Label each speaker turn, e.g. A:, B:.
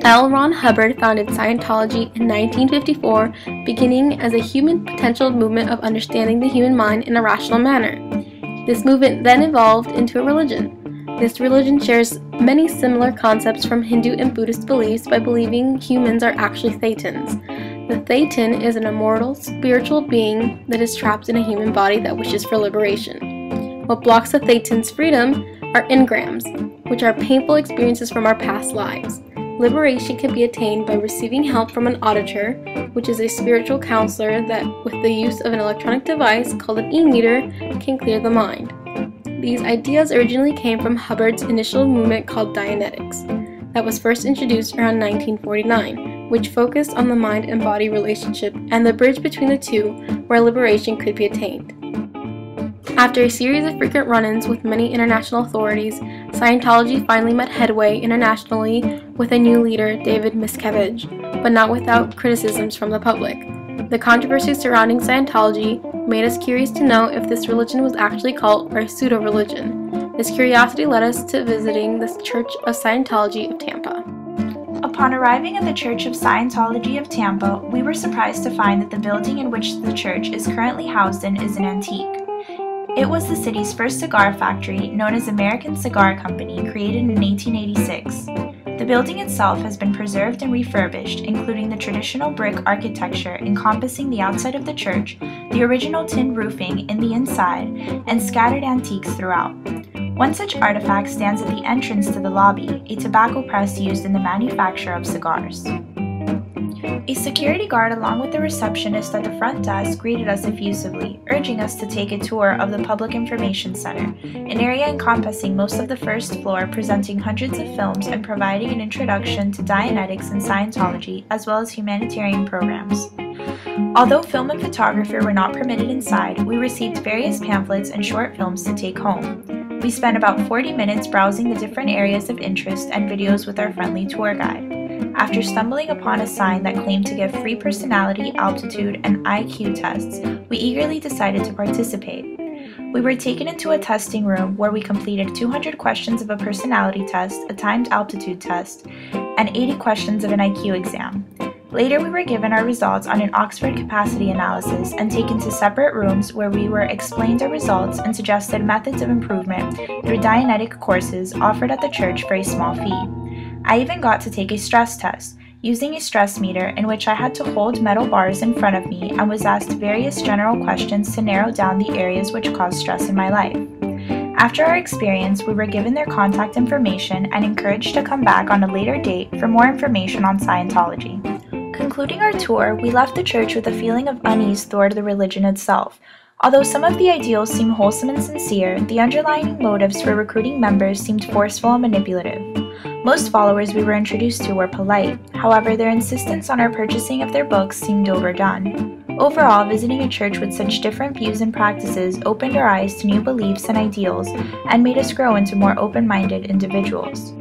A: L. Ron Hubbard founded Scientology in 1954, beginning as a human potential movement of understanding the human mind in a rational manner. This movement then evolved into a religion. This religion shares many similar concepts from Hindu and Buddhist beliefs by believing humans are actually Thetans. The Thetan is an immortal, spiritual being that is trapped in a human body that wishes for liberation. What blocks the Thetan's freedom are engrams, which are painful experiences from our past lives. Liberation can be attained by receiving help from an auditor, which is a spiritual counselor that, with the use of an electronic device called an e-meter, can clear the mind. These ideas originally came from Hubbard's initial movement called Dianetics, that was first introduced around 1949, which focused on the mind and body relationship and the bridge between the two where liberation could be attained. After a series of frequent run-ins with many international authorities, Scientology finally met headway internationally with a new leader, David Miscavige, but not without criticisms from the public. The controversy surrounding Scientology made us curious to know if this religion was actually a cult or a pseudo-religion. This curiosity led us to visiting the Church of Scientology of Tampa.
B: Upon arriving at the Church of Scientology of Tampa, we were surprised to find that the building in which the church is currently housed in is an antique. It was the city's first cigar factory, known as American Cigar Company, created in 1886. The building itself has been preserved and refurbished, including the traditional brick architecture encompassing the outside of the church, the original tin roofing in the inside, and scattered antiques throughout. One such artifact stands at the entrance to the lobby, a tobacco press used in the manufacture of cigars. A security guard along with the receptionist at the front desk greeted us effusively, urging us to take a tour of the Public Information Center, an area encompassing most of the first floor, presenting hundreds of films and providing an introduction to Dianetics and Scientology, as well as humanitarian programs. Although film and photography were not permitted inside, we received various pamphlets and short films to take home. We spent about 40 minutes browsing the different areas of interest and videos with our friendly tour guide. After stumbling upon a sign that claimed to give free personality, altitude, and IQ tests, we eagerly decided to participate. We were taken into a testing room where we completed 200 questions of a personality test, a timed altitude test, and 80 questions of an IQ exam. Later, we were given our results on an Oxford capacity analysis and taken to separate rooms where we were explained our results and suggested methods of improvement through Dianetic courses offered at the church for a small fee. I even got to take a stress test, using a stress meter in which I had to hold metal bars in front of me and was asked various general questions to narrow down the areas which caused stress in my life. After our experience, we were given their contact information and encouraged to come back on a later date for more information on Scientology. Concluding our tour, we left the church with a feeling of unease toward the religion itself. Although some of the ideals seem wholesome and sincere, the underlying motives for recruiting members seemed forceful and manipulative. Most followers we were introduced to were polite, however their insistence on our purchasing of their books seemed overdone. Overall, visiting a church with such different views and practices opened our eyes to new beliefs and ideals and made us grow into more open-minded individuals.